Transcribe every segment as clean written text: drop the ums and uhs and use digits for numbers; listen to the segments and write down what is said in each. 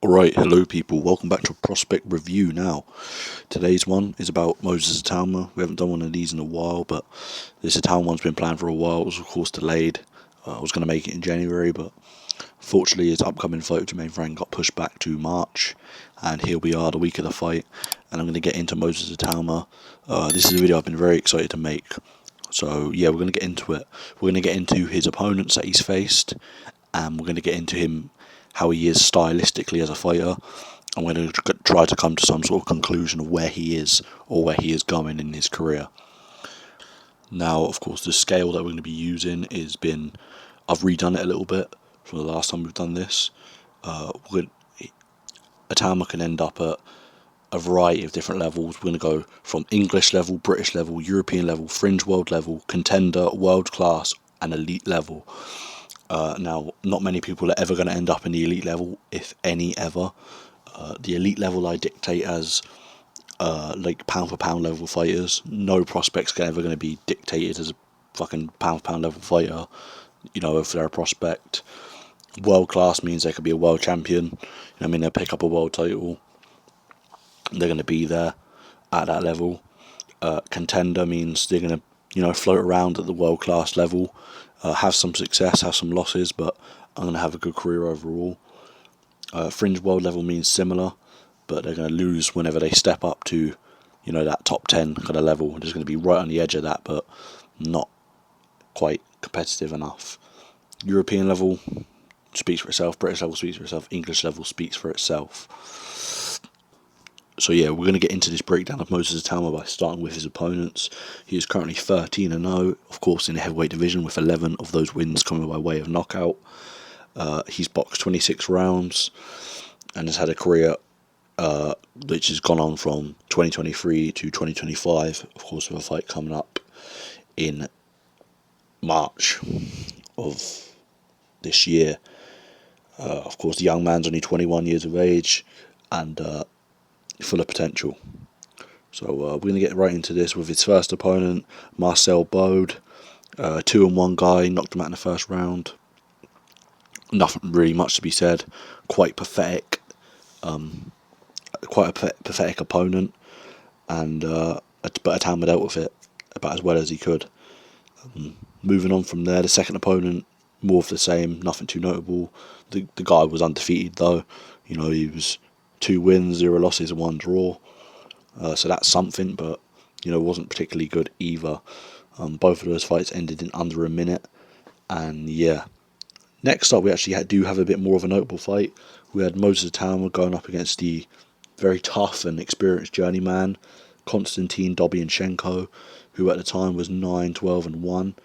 Alright, hello people, welcome back to a Prospect review now. Today's one is about Moses Itauma. We haven't done one of these in a while, but this Itauma one's been planned for a while. It was of course delayed. I was going to make it in January, but fortunately his upcoming fight with Jermaine Frank got pushed back to March. And here we are, the week of the fight, and I'm going to get into Moses Itauma. This is a video I've been very excited to make. So yeah, we're going to get into it. We're going to get into his opponents that he's faced, and we're going to get into him, how he is stylistically as a fighter. I'm going to try to come to some sort of conclusion of where he is or where he is going in his career. Now, of course, the scale that we're going to be using I've redone it a little bit from the last time we've done this. Itauma can end up at a variety of different levels. We're going to go from English level, British level, European level, fringe world level, contender, world class, and elite level. Now, not many people are ever going to end up in the elite level, if any ever. The elite level I dictate as like pound for pound level fighters. No prospect's ever going to be dictated as a fucking pound for pound level fighter. You know, if they're a prospect. World class means they could be a world champion. You know what I mean? They'll pick up a world title. They're going to be there at that level. Contender means they're going to, float around at the world class level, have some success, have some losses, but I'm going to have a good career overall. Fringe world level means similar, but they're going to lose whenever they step up to, that top 10 kind of level. They're just going to be right on the edge of that, but not quite competitive enough. European level speaks for itself, British level speaks for itself, English level speaks for itself. So yeah, we're going to get into this breakdown of Moses Itauma by starting with his opponents. He is currently 13-0, of course, in the heavyweight division, with 11 of those wins coming by way of knockout. He's boxed 26 rounds and has had a career which has gone on from 2023 to 2025, of course, with a fight coming up in March of this year. Of course, the young man's only 21 years of age and full of potential. So we're going to get right into this with his first opponent, Marcel Bode. 2-1 guy, knocked him out in the first round. Nothing really much to be said. Quite pathetic. Quite a pathetic opponent. And but Itauma dealt with it about as well as he could. Moving on from there, the second opponent, more of the same, nothing too notable. The guy was undefeated though. He was 2 wins, 0 losses and 1 draw. So that's something, but wasn't particularly good either. Both of those fights ended in under a minute. And yeah, next up we actually do have a bit more of a notable fight. We had Moses Itauma going up against the very tough and experienced journeyman Konstantin Dobianchenko, who at the time was 9-12-1,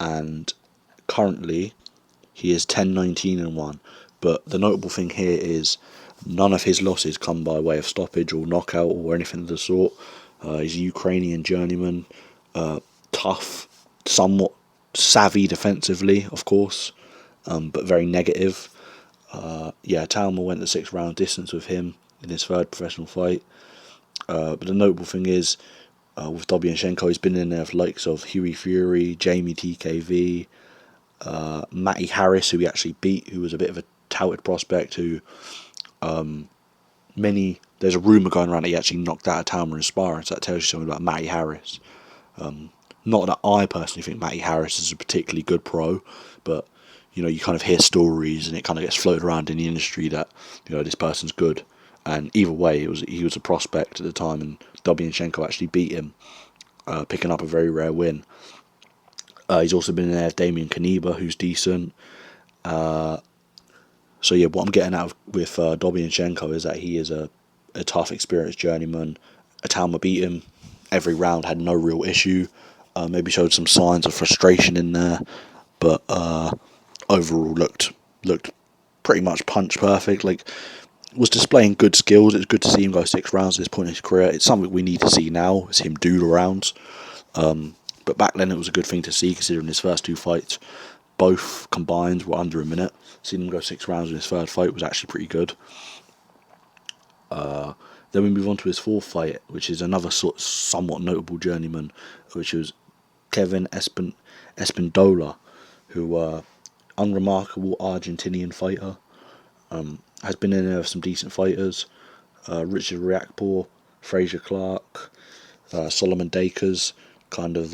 and currently he is 10-19-1. But the notable thing here is none of his losses come by way of stoppage or knockout or anything of the sort. He's a Ukrainian journeyman, tough, somewhat savvy defensively, of course, but very negative. Itauma went the 6-round distance with him in his third professional fight. But the notable thing is, with Dobianchenko, he's been in there with the likes of Huey Fury, Jamie TKV, Matty Harris, who he actually beat, who was a bit of a touted prospect, who there's a rumour going around that he actually knocked out Itauma in sparring, so that tells you something about Matty Harris. Not that I personally think Matty Harris is a particularly good pro, but you kind of hear stories and it kind of gets floated around in the industry that this person's good. And either way, he was a prospect at the time, and Dobianchenko actually beat him, picking up a very rare win. He's also been in there with Damian Kaneba, who's decent. So yeah, what I'm getting at with Dobianchenko is that he is a tough, experienced journeyman. Itauma beat him every round, had no real issue. Maybe showed some signs of frustration in there, but overall looked pretty much punch perfect. Like, was displaying good skills. It's good to see him go 6 rounds at this point in his career. It's something we need to see now, is him do the rounds. But back then it was a good thing to see, considering his first 2 fights, both combined, were under a minute. Seeing him go 6 rounds in his third fight was actually pretty good. Then we move on to his fourth fight, which is another somewhat notable journeyman, which was Kevin Espindola, who unremarkable Argentinian fighter. has been in there with some decent fighters. Richard Riakporhe, Fraser Clark, Solomon Dakers, kind of,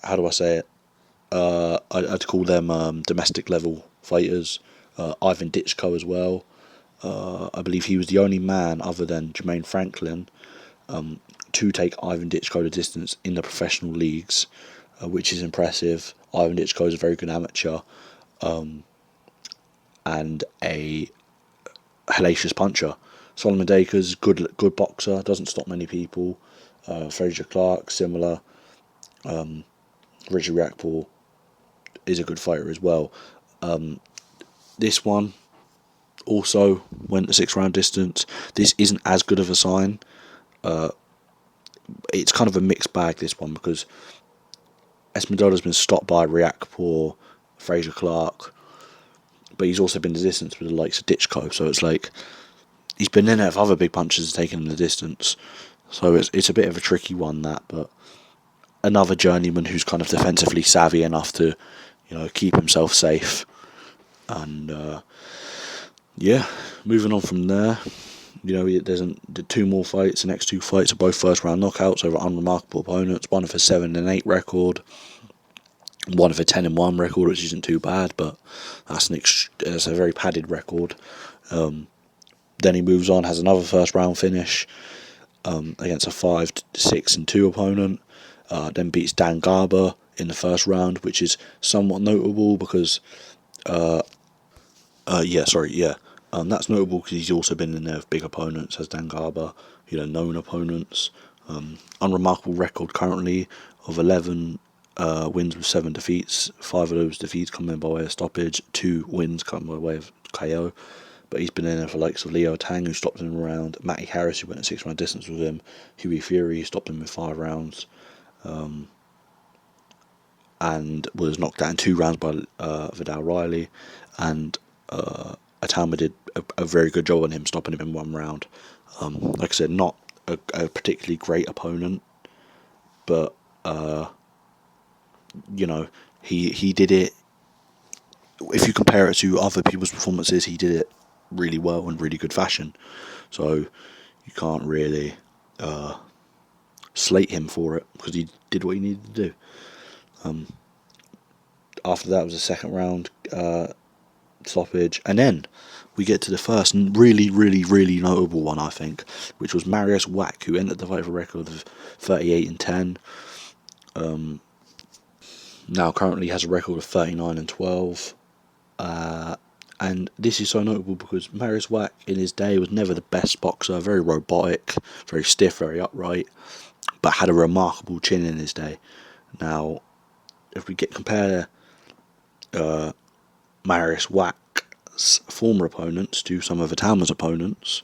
how do I say it? I'd call them domestic level fighters. Ivan Ditchko as well. I believe he was the only man other than Jermaine Franklin to take Ivan Ditchko the distance in the professional leagues, which is impressive. Ivan Ditchko is a very good amateur and a hellacious puncher. Solomon Dakers, good boxer, doesn't stop many people. Fraser Clark, similar. Richard Riakporhe is a good fighter as well. This one also went the 6 round distance. This isn't as good of a sign. It's kind of a mixed bag, this one, because Esmeralda's been stopped by Riakporhe, Fraser Clark, but he's also been the distance with the likes of Ditchko, so it's like he's been in there if other big punchers have taken him the distance. So it's a bit of a tricky one, that, but another journeyman who's kind of defensively savvy enough to, keep himself safe. And yeah, moving on from there, there's the 2 more fights. The next 2 fights are both first round knockouts over unremarkable opponents. One with a 7-8 record, one with a 10-1 record, which isn't too bad, but that's a very padded record. Then he moves on, has another first round finish against a 5-6-2 opponent. Then beats Dan Garber in the first round, which is somewhat notable because that's notable because he's also been in there with big opponents as Dan Garber, known opponents. Unremarkable record currently of 11 wins with 7 defeats. 5 of those defeats coming by way of stoppage, 2 wins coming by way of KO. But he's been in there for likes of Leo Tang, who stopped him around, Matty Harris, who went a 6-round distance with him, Hughie Fury, who stopped him in 5 rounds, and was knocked out in 2 rounds by Vidal Riley, and Itauma did a very good job on him, stopping him in 1 round. Like I said, not a particularly great opponent, but he did it. If you compare it to other people's performances, he did it really well in really good fashion. So you can't really slate him for it because he did what he needed to do. After that was a 2nd round stoppage, and then we get to the first really, really, really notable one, I think, which was Marius Wack, who entered the fight for a record of 38-10. Now currently has a record of 39-12. And this is so notable because Marius Wack in his day was never the best boxer, very robotic, very stiff, very upright, but had a remarkable chin in his day. Now, if we compare Marius Wack's former opponents to some of Itauma's opponents,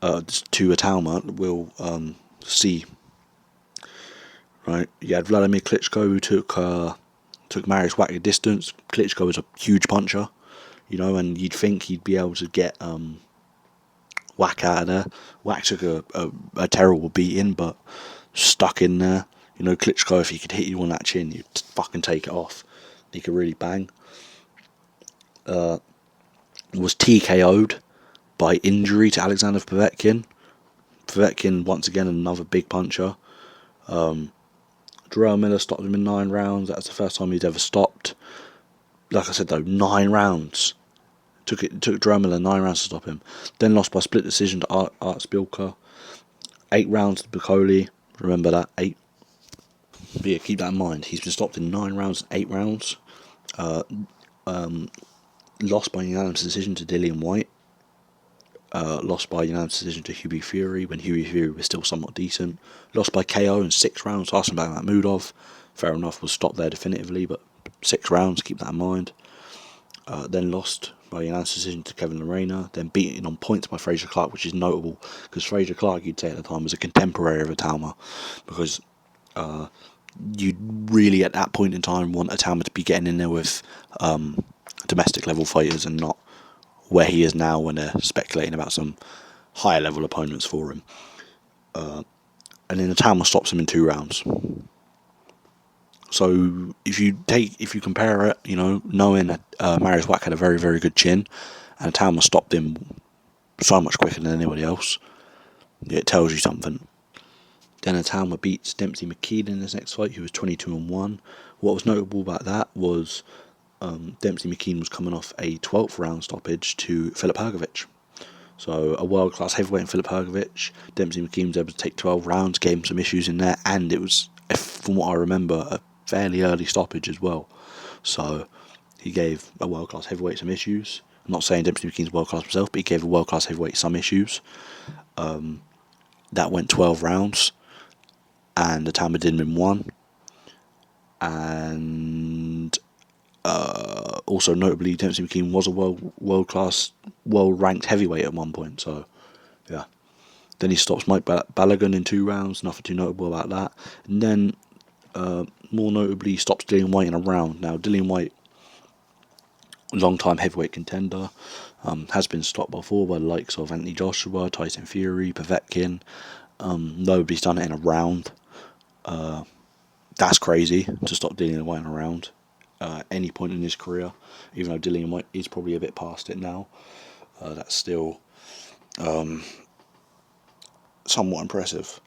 to Itauma, we'll see. Right, you had Vladimir Klitschko, who took Marius Wack a distance. Klitschko is a huge puncher, and you'd think he'd be able to get Wack out of there. Wack took a terrible beating, but stuck in there. Klitschko, if he could hit you on that chin, you'd fucking take it off. He could really bang. Was TKO'd by injury to Alexander Povetkin. Povetkin, once again, another big puncher. Jarrell Miller stopped him in 9 rounds. That's the first time he'd ever stopped. Like I said, though, 9 rounds. Took Jarrell Miller 9 rounds to stop him. Then lost by split decision to Art Spilka. 8 rounds to Bacoli. Remember that, 8. But yeah, keep that in mind. He's been stopped in 9 rounds and 8 rounds. Lost by unanimous decision to Dillian White. Lost by unanimous decision to Hughie Fury when Hughie Fury was still somewhat decent. Lost by KO in 6 rounds. Arslan Mahmudov, fair enough, was stopped there definitively, but 6 rounds, keep that in mind. Then lost by unanimous decision to Kevin Lorena. Then beaten on points by Fraser Clark, which is notable because Fraser Clark, you'd say at the time, was a contemporary of Itauma, because you'd really at that point in time want Itauma to be getting in there with domestic level fighters and not where he is now when they're speculating about some higher level opponents for him. And then Itauma stops him in 2 rounds. So if you compare it, knowing that Marius Wack had a very, very good chin, and Itauma stopped him so much quicker than anybody else. It tells you something. Then Itauma beats Dempsey McKean in his next fight, who was 22-1. What was notable about that was Dempsey McKean was coming off a 12th round stoppage to Filip Hrgović. So a world-class heavyweight in Filip Hrgović. Dempsey McKean was able to take 12 rounds, gave him some issues in there, and it was, from what I remember, a fairly early stoppage as well. So he gave a world-class heavyweight some issues. I'm not saying Dempsey McKean's world-class himself, but he gave a world-class heavyweight some issues. That went 12 rounds, and Itauma did him in 1. And also notably, Dempsey McKean was a world-class, world-ranked heavyweight at one point. So, yeah. Then he stops Mike Balogun in 2 rounds. Nothing too notable about that. And then, more notably, he stops Dillian Whyte in a round. Now, Dillian Whyte, long-time heavyweight contender, has been stopped before by the likes of Anthony Joshua, Tyson Fury, Povetkin. Nobody's done it in a round. That's crazy to stop Dillian Whyte in a round. Any point in his career, even though Dillian Whyte is probably a bit past it now, that's still somewhat impressive.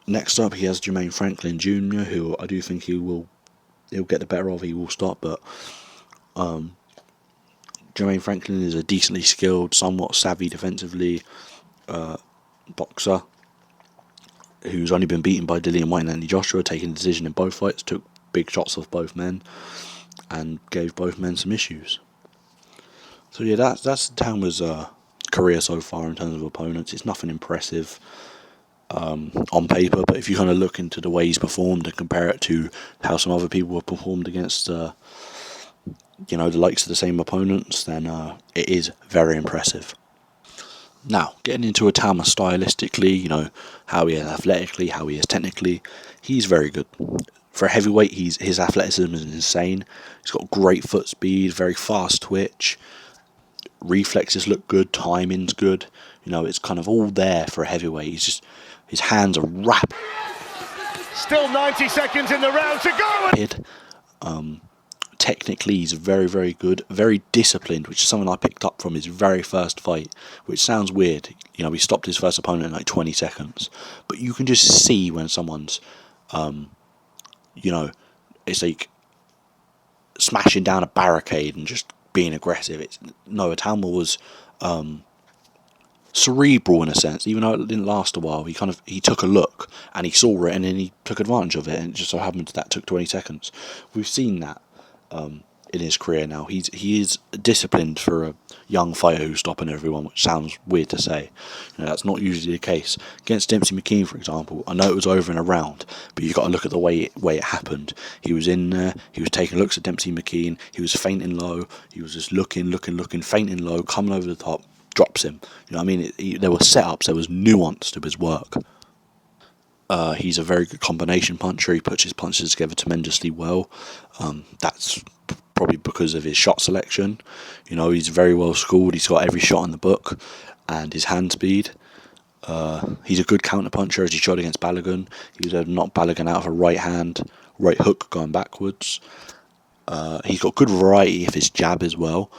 Next up, he has Jermaine Franklin Jr., who I do think he'll get the better of. He will stop, but Jermaine Franklin is a decently skilled, somewhat savvy defensively boxer who's only been beaten by Dillian Whyte and Andy Joshua, taking a decision in both fights, took big shots off both men, and gave both men some issues. So yeah, that's Itauma's career so far in terms of opponents. It's nothing impressive on paper, but if you kind of look into the way he's performed and compare it to how some other people have performed against the likes of the same opponents, then it is very impressive. Now, getting into Itauma stylistically, how he is athletically, how he is technically, he's very good. For a heavyweight, his athleticism is insane. He's got great foot speed, very fast twitch, reflexes look good, timing's good. It's kind of all there for a heavyweight. His hands are rapid. Still 90 seconds in the round to go. Technically, he's very, very good, very disciplined, which is something I picked up from his very first fight, which sounds weird. He stopped his first opponent in like 20 seconds. But you can just see when someone's, it's like smashing down a barricade and just being aggressive. Itauma was cerebral in a sense, even though it didn't last a while. He took a look and he saw it and then he took advantage of it, and it just so happened that took 20 seconds. We've seen that in his career now. He is disciplined for a young fighter who's stopping everyone, which sounds weird to say. That's not usually the case. Against Dempsey McKean, for example, I know it was over in a round, but you've got to look at the way it happened. He was in there, he was taking looks at Dempsey McKean, he was feinting low, he was just looking, feinting low, coming over the top, drops him. There were setups, there was nuance to his work. He's a very good combination puncher. He puts his punches together tremendously well. That's probably because of his shot selection. He's very well schooled. He's got every shot in the book, and his hand speed. He's a good counter puncher, as he showed against Balogun. He was able to knock Balogun out of a right hook going backwards. He's got good variety of his jab as well.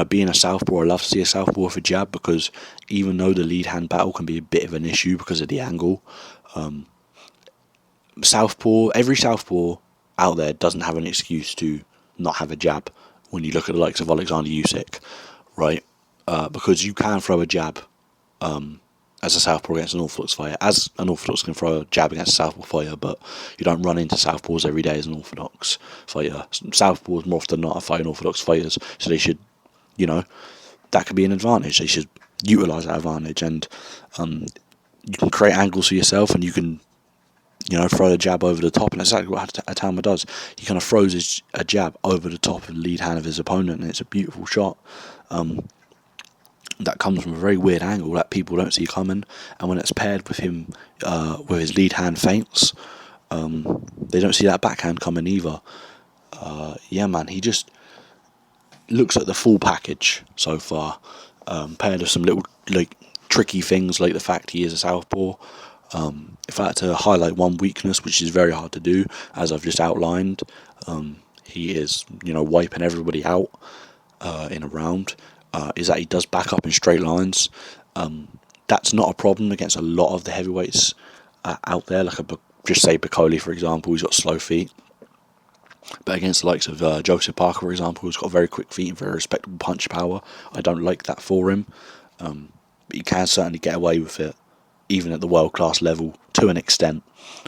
Being a southpaw, I love to see a southpaw with a jab, because even though the lead hand battle can be a bit of an issue because of the angle, every southpaw out there doesn't have an excuse to not have a jab when you look at the likes of Alexander Usyk, right? Because you can throw a jab as a southpaw against an orthodox fighter, as an orthodox can throw a jab against a southpaw fighter, but you don't run into southpaws every day as an orthodox fighter. Southpaws more often than not are fighting orthodox fighters, so they should, that could be an advantage. They should utilise that advantage, and you can create angles for yourself, and you can throw a jab over the top, and that's exactly what Itauma does. He kind of throws a jab over the top of the lead hand of his opponent, and it's a beautiful shot that comes from a very weird angle that people don't see coming, and when it's paired with him with his lead hand feints, they don't see that backhand coming either. He just looks at the full package so far, paired with some little tricky things like the fact he is a southpaw. If I had to highlight one weakness, which is very hard to do, as I've just outlined, he is, wiping everybody out in a round. is that he does back up in straight lines. That's not a problem against a lot of the heavyweights out there, like just say Piccoli, for example, who's got slow feet. But against the likes of Joseph Parker, for example, who's got very quick feet and very respectable punch power, I don't like that for him. But he can certainly get away with it, even at the world-class level, to an extent.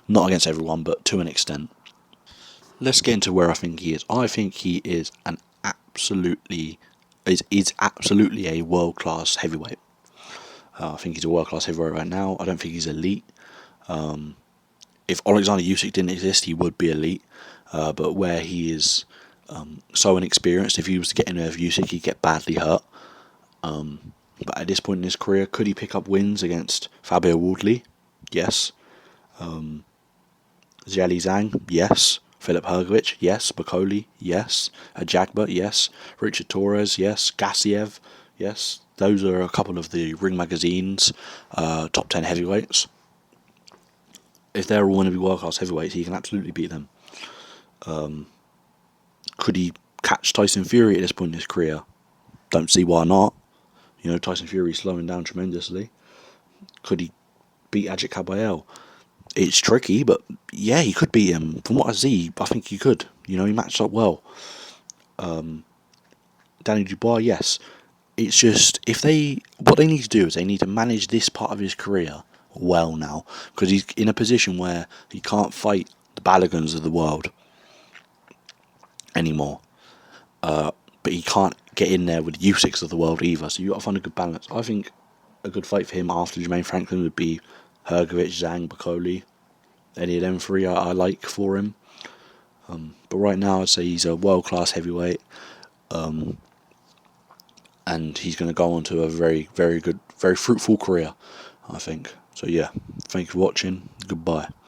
Not against everyone, but to an extent. Let's get into where I think he is. I think he is is absolutely a world-class heavyweight. I think he's a world-class heavyweight right now. I don't think he's elite. If Alexander Usyk didn't exist, he would be elite. But where he is so inexperienced, if he was to get in there with Usyk, he'd get badly hurt. But at this point in his career, could he pick up wins against Fabio Wardley? Yes. Zhali Zhang? Yes. Philip Hrgovic? Yes. Piccoli? Yes. Ajagba? Yes. Richard Torres? Yes. Gassiev? Yes. Those are a couple of the Ring Magazine's top 10 heavyweights. If they're all going to be world-class heavyweights, he can absolutely beat them. Could he catch Tyson Fury at this point in his career? Don't see why not. Tyson Fury's slowing down tremendously. Could he beat Ajit Kabayel? It's tricky, but yeah, he could beat him. From what I see, I think he could. He matched up well. Danny Dubois, yes. It's just, what they need to do is they need to manage this part of his career well now, because he's in a position where he can't fight the Balagans of the world anymore. But he can't get in there with the Usyks of the world either, so you got to find a good balance. I think a good fight for him after Jermaine Franklin would be Hrgovic, Zhang, Piccoli. Any of them three I like for him. But right now I'd say he's a world-class heavyweight. And he's going to go on to a very, very good, very fruitful career, I think. So yeah, thank you for watching. Goodbye.